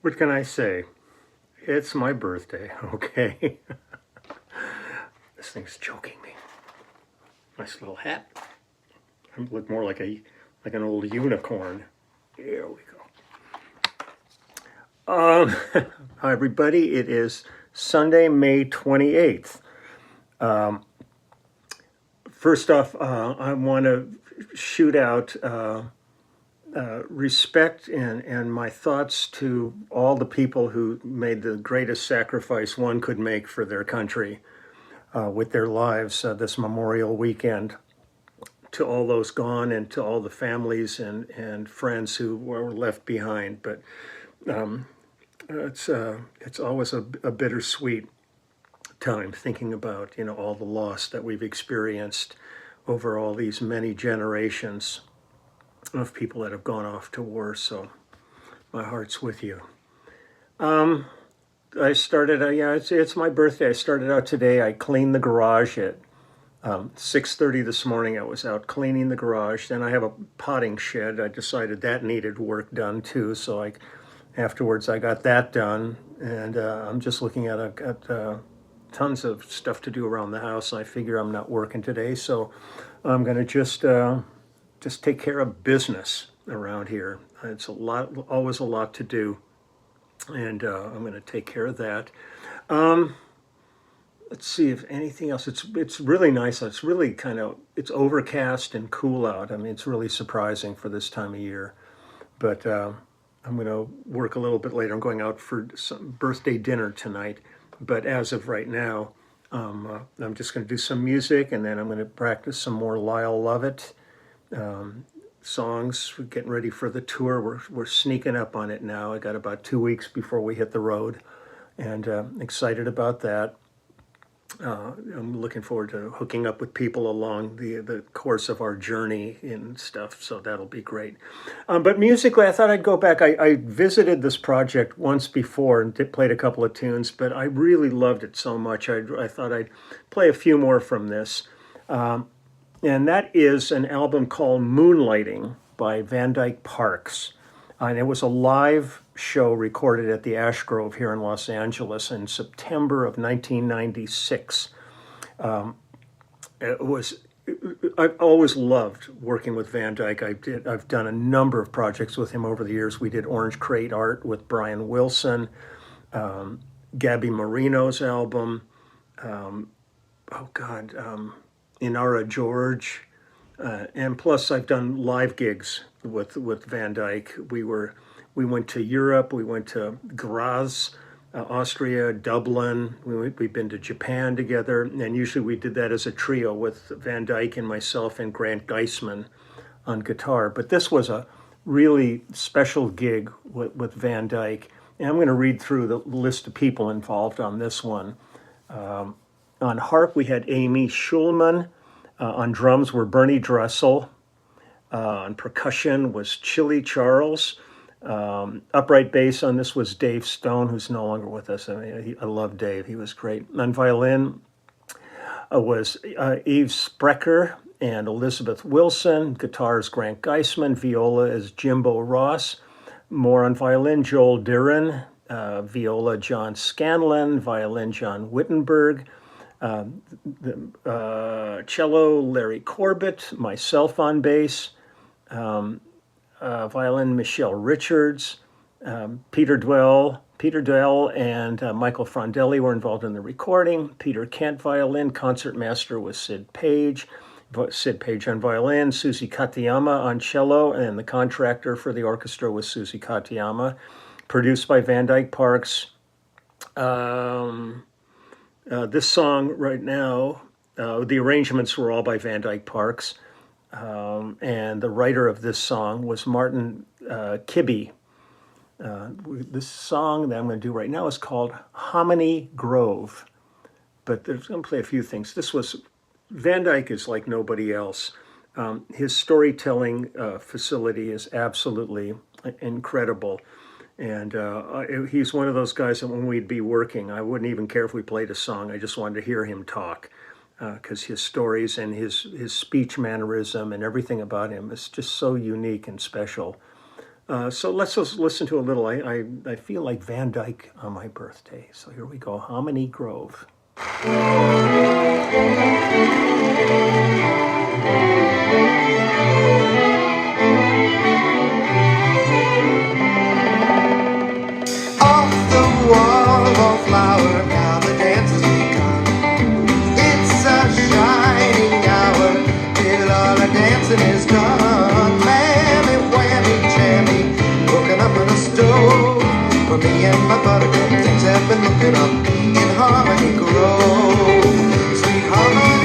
What can I say? It's my birthday, okay? This thing's choking me. Nice little hat. I look more like an old unicorn. Here we go. Hi everybody. It is Sunday, May 28th. First off, I want to shoot out respect and my thoughts to all the people who made the greatest sacrifice one could make for their country with their lives this Memorial Weekend. To all those gone and to all the families and friends who were left behind. But it's always a bittersweet time thinking about all the loss that we've experienced over all these many generations of people that have gone off to war. So my heart's with you. I started, it's my birthday. I started out today. I cleaned the garage at 6:30 this morning. I was out cleaning the garage. Then I have a potting shed. I decided that needed work done too. So afterwards I got that done. And I'm just looking at tons of stuff to do around the house. I figure I'm not working today. So I'm going to just take care of business around here. It's always a lot to do, and I'm going to take care of that. Let's see if anything else. It's really nice. It's really it's overcast and cool out. I mean, it's really surprising for this time of year. But I'm going to work a little bit later. I'm going out for some birthday dinner tonight. But as of right now, I'm just going to do some music, and then I'm going to practice some more Lyle Lovett songs. We're getting ready for the tour. We're sneaking up on it now. I got about 2 weeks before we hit the road, and excited about that. I'm looking forward to hooking up with people along the course of our journey and stuff, so that'll be great. But musically, I thought I'd go back. I visited this project once before and played a couple of tunes, but I really loved it so much. I thought I'd play a few more from this. And that is an album called Moonlighting by Dyke Parks. And it was a live show recorded at the Ash Grove here in Los Angeles in September of 1996. I've always loved working with Dyke. I've done a number of projects with him over the years. We did Orange Crate Art with Brian Wilson, Gabby Marino's album, Inara George, and plus I've done live gigs with Dyke. We went to Europe. We went to Graz, Austria, Dublin. We've been to Japan together, and usually we did that as a trio with Dyke and myself and Grant Geisman on guitar. But this was a really special gig with Dyke, and I'm going to read through the list of people involved on this one. On harp, we had Amy Schulman. On drums were Bernie Dressel. On percussion was Chili Charles. Upright bass on this was Dave Stone, who's no longer with us. I love Dave. He was great. On violin was Eve Sprecher and Elizabeth Wilson. Guitars, Grant Geisman. Viola is Jimbo Ross. More on violin, Joel Duran. Viola, John Scanlon. Violin, John Wittenberg. Cello, Larry Corbett. Myself on bass. Violin, Michelle Richards. Peter Dwell and Michael Frondelli were involved in the recording. Peter Kent violin. Concertmaster was Sid Page. Sid Page on violin. Susie Katayama on cello, and the contractor for the orchestra was Susie Katayama. Produced by Dyke Parks. This song right now, the arrangements were all by Dyke Parks, and the writer of this song was Martin Kibbe. This song that I'm going to do right now is called Hominy Grove, but there's going to play a few things. Dyke is like nobody else. His storytelling facility is absolutely incredible. And he's one of those guys that when we'd be working, I wouldn't even care if we played a song. I just wanted to hear him talk because his stories and his speech mannerism and everything about him is just so unique and special. So let's just listen to a little. I feel like Van Dyke on my birthday. So here we go. Hominy Grove. Off the wallflower, now the dance has begun. It's a shining hour till all the dancing is done. Mammy, whammy, jammy, cooking up on the stove. For me and my buttercup, things have been looking up in Harmony Grove. Sweet Harmony.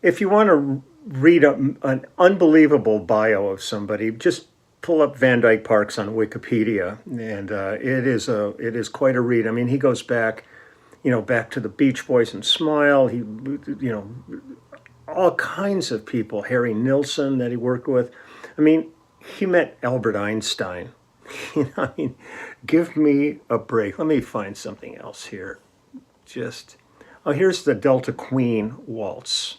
If you want to read an unbelievable bio of somebody, just pull up Van Dyke Parks on Wikipedia, and it is quite a read. I mean, he goes back, back to the Beach Boys and Smile. He, all kinds of people. Harry Nilsson that he worked with. I mean, he met Albert Einstein. I mean, give me a break. Let me find something else here. Here's the Delta Queen Waltz.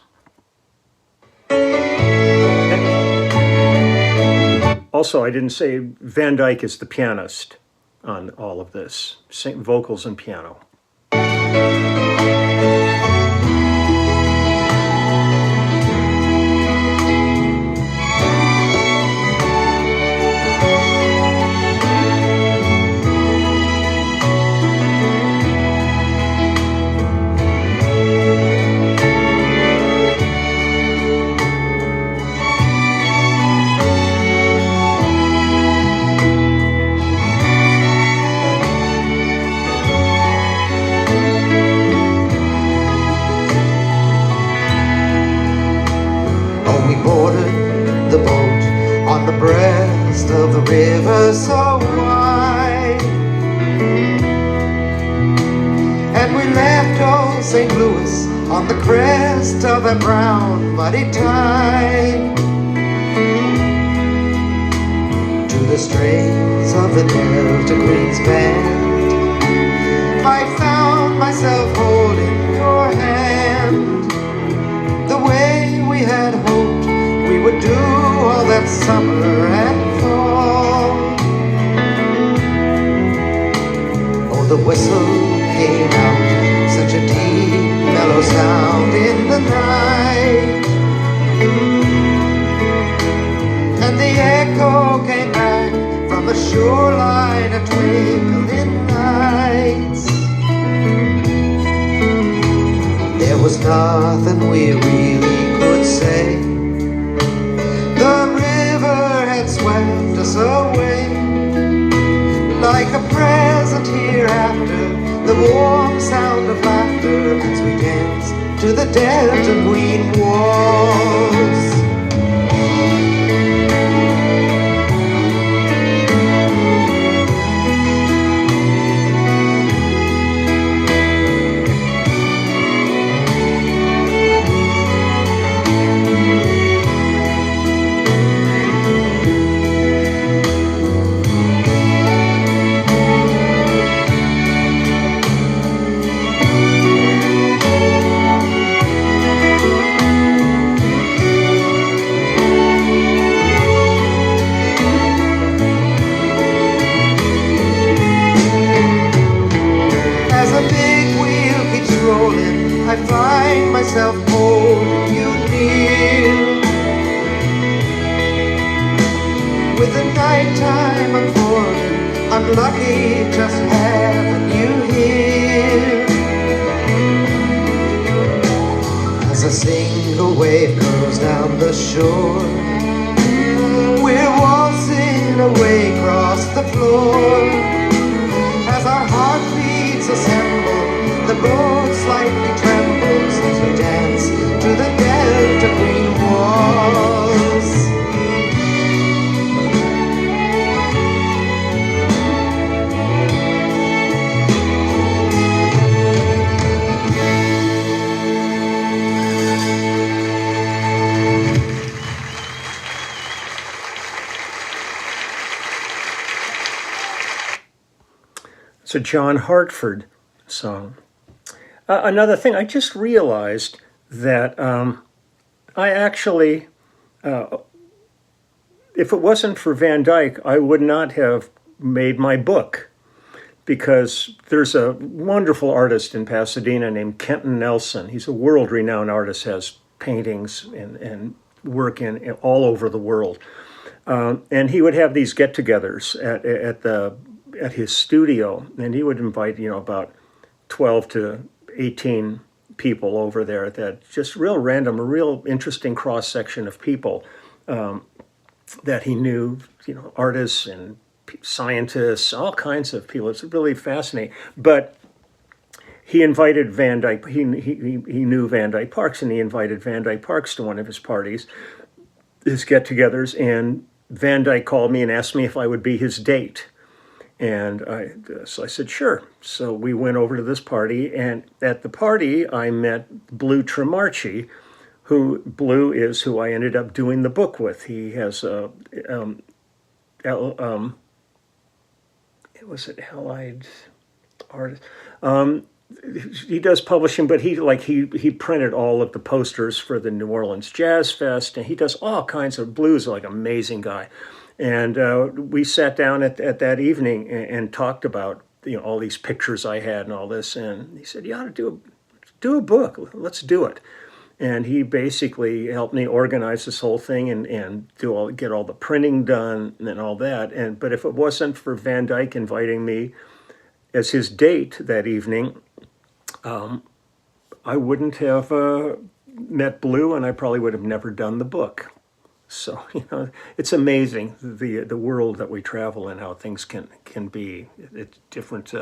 Also, I didn't say Van Dyke is the pianist on all of this, vocals and piano. Of the river so wide, and we left old St. Louis on the crest of a brown muddy tide. To the strains of the Delta Queen's band, I found myself holding your hand, the way we had hoped we would do all that summer and fall. Oh, the whistle came out, such a deep, mellow sound in the night, and the echo came back from the shoreline, a twinkling lights. was nothing we really could say. The river had swept us away, like a present hereafter, the warm sound of laughter as we danced to the Delta Queen waltz. I find myself holding you near, with the nighttime unfolding. I'm lucky just having you here. As a single wave goes down the shore, we're waltzing away across the floor. As our heartbeats assemble, the boat slightly trembles as we dance to the Delta Queen waltz. It's a John Hartford song. Another thing, I just realized that I actually, if it wasn't for Van Dyke, I would not have made my book, because there's a wonderful artist in Pasadena named Kenton Nelson. He's a world-renowned artist, has paintings and work in all over the world. And he would have these get-togethers at his studio, and he would invite, about 12 to 18 people over there, that just real random, a real interesting cross-section of people that he knew, artists and scientists, all kinds of people. It's really fascinating. But he invited Van Dyke, he knew Van Dyke Parks, and he invited Van Dyke Parks to one of his parties, his get-togethers, and Van Dyke called me and asked me if I would be his date. And so I said, sure. So we went over to this party, and at the party, I met Blue Tremarchi, Blue is who I ended up doing the book with. He has was it Allied Artist? He does publishing, but he printed all of the posters for the New Orleans Jazz Fest, and he does all kinds of blues. Like, amazing guy. And we sat down at that evening and talked about all these pictures I had and all this. And he said, "You ought to do a book. Let's do it." And he basically helped me organize this whole thing and get all the printing done and all that. But if it wasn't for Van Dyke inviting me as his date that evening, I wouldn't have met Blue, and I probably would have never done the book. So, it's amazing the world that we travel in, how things can be. It's different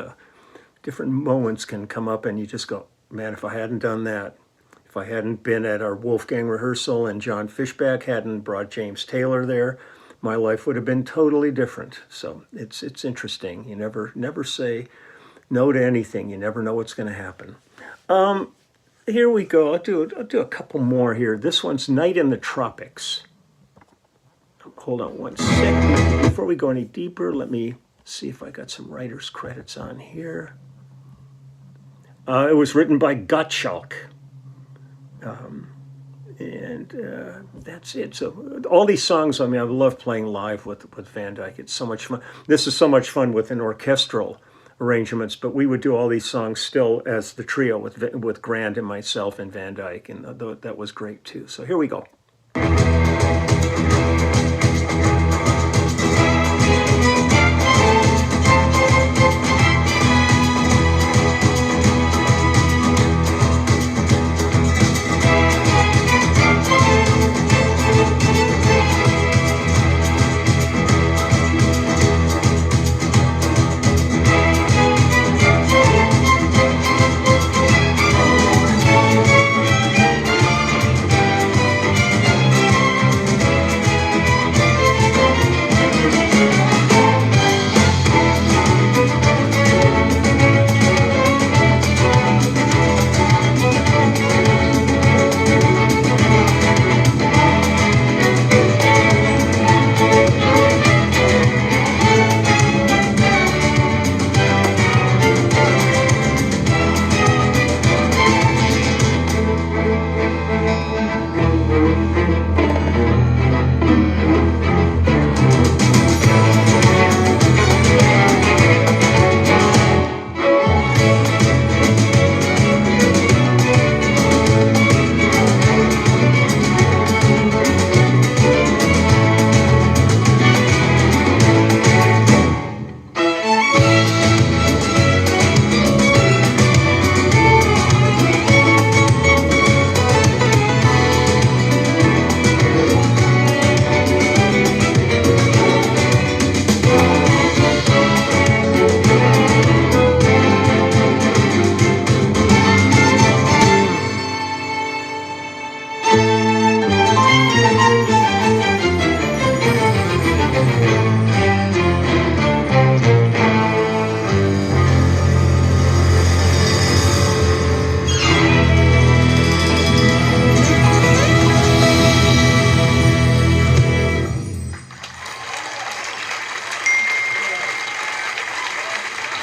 moments can come up, and you just go, man, if I hadn't done that, if I hadn't been at our Wolfgang rehearsal and John Fishback hadn't brought James Taylor there, my life would have been totally different. So it's interesting. You never say no to anything. You never know what's going to happen. Here we go. I'll do a couple more here. This one's Night in the Tropics. Hold on one second. Before we go any deeper, let me see if I got some writer's credits on here. It was written by Gottschalk. That's it. So all these songs, I love playing live with Van Dyke. It's so much fun. This is so much fun with an orchestral arrangements, but we would do all these songs still as the trio with Grant and myself and Van Dyke, and that was great too. So here we go.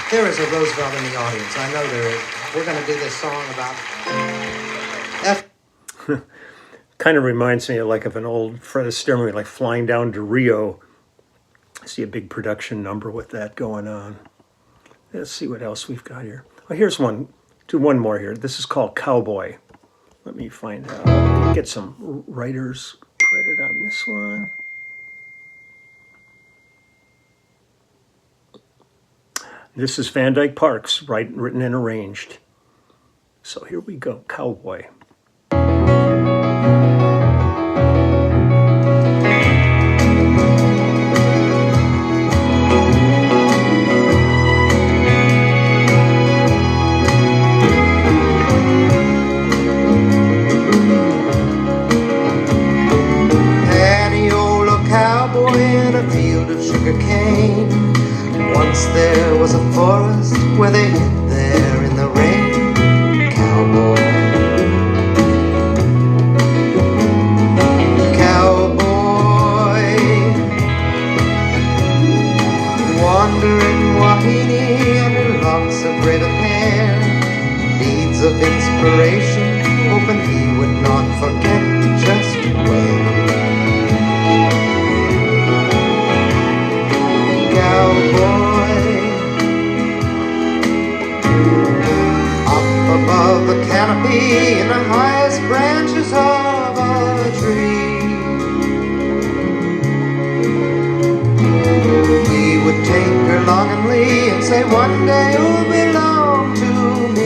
There is a Roosevelt in the audience. I know there is. We're going to do this song about Kind of reminds me of an old Fred Astaire movie, like Flying Down to Rio. I see a big production number with that going on. Let's see what else we've got here. Oh, here's one. Do one more here. This is called Cowboy. Let me find out. Get some writer's credit on this one. This is Van Dyke Parks, written and arranged. So here we go, Cowboy. Once there was a forest where they hid there in the rain. Cowboy, cowboy, wandering Wahini under locks of raven hair, needs of inspiration, hoping he would not forget just where. Above the canopy in the highest branches of a tree, he would take her longingly and say, one day you'll belong to me.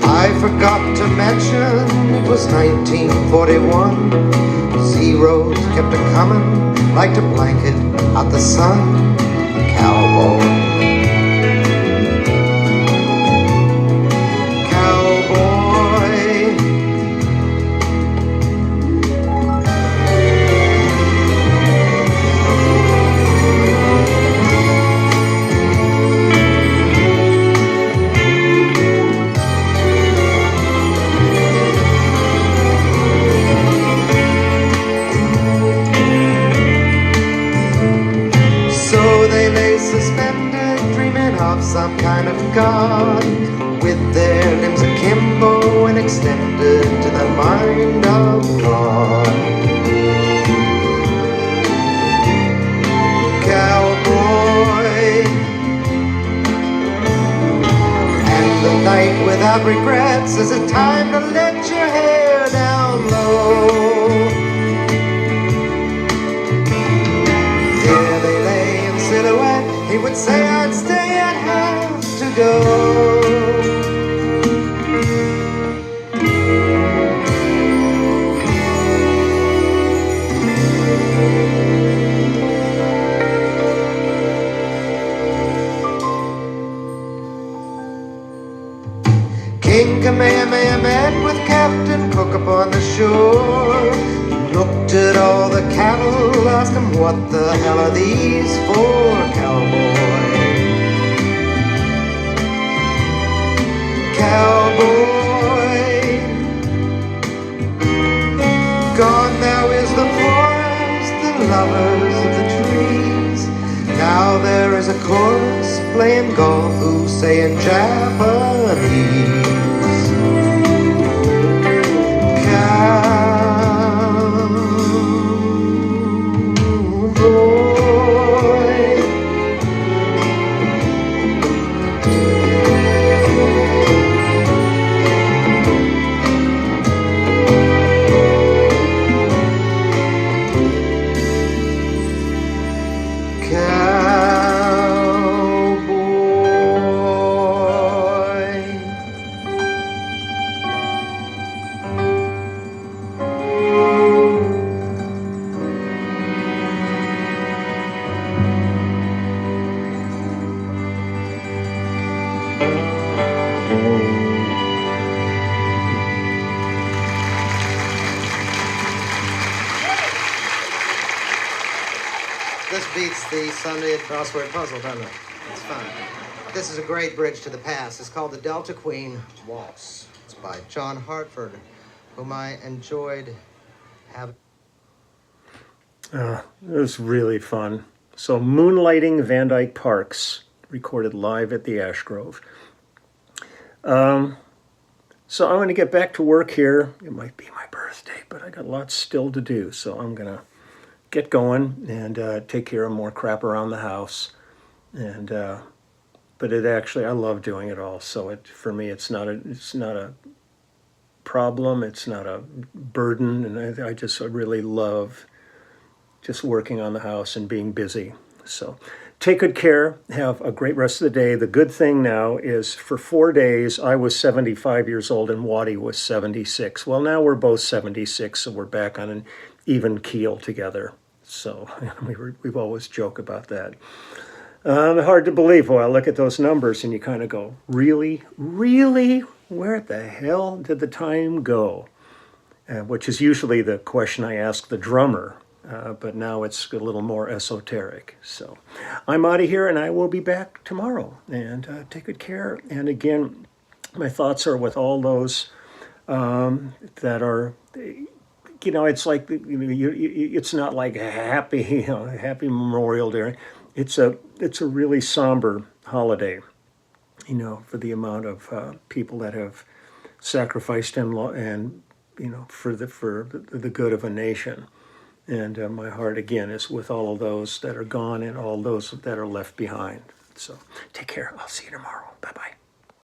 I forgot to mention it was 1941. Zeros kept a-comin' like to blanket out the sun. Cowboy, cowboy, some kind of god, with their limbs akimbo and extended to the mind of God. Cowboy, and the night without regrets is a time to let your hair down low. There they lay in silhouette, he would say I'd stay, I'd have to go. King Kamehameha met with Captain Cook upon the shore. Looked at all the cattle, asked him, what the hell are these for, cowboy? Cowboy, gone now is the forest, the lovers of the trees. Now there is a chorus playing golf who's saying Japanese. This beats the Sunday at Crossword Puzzle, doesn't it? It's fun. This is a great bridge to the past. It's called the Delta Queen Waltz. It's by John Hartford, whom I enjoyed having. It was really fun. So, Moonlighting Van Dyke Parks, recorded live at the Ash Grove. So I'm going to get back to work here. It might be my birthday, but I got lots still to do. So I'm going to get going and take care of more crap around the house. And but it actually, I love doing it all. So for me, it's not a problem. It's not a burden, and I really love just working on the house and being busy. So take good care. Have a great rest of the day. The good thing now is for 4 days, I was 75 years old and Waddy was 76. Well, now we're both 76, so we're back on an even keel together. So we've always joked about that. Hard to believe. Well, I look at those numbers and you kind of go, really? Really? Where the hell did the time go? Which is usually the question I ask the drummer. But now it's a little more esoteric. So I'm out of here and I will be back tomorrow. And take good care. And again, my thoughts are with all those that are, it's like, it's not like a happy, happy Memorial Day. It's a really somber holiday, for the amount of people that have sacrificed and for the good of a nation. And my heart, again, is with all of those that are gone and all those that are left behind. So take care. I'll see you tomorrow. Bye-bye.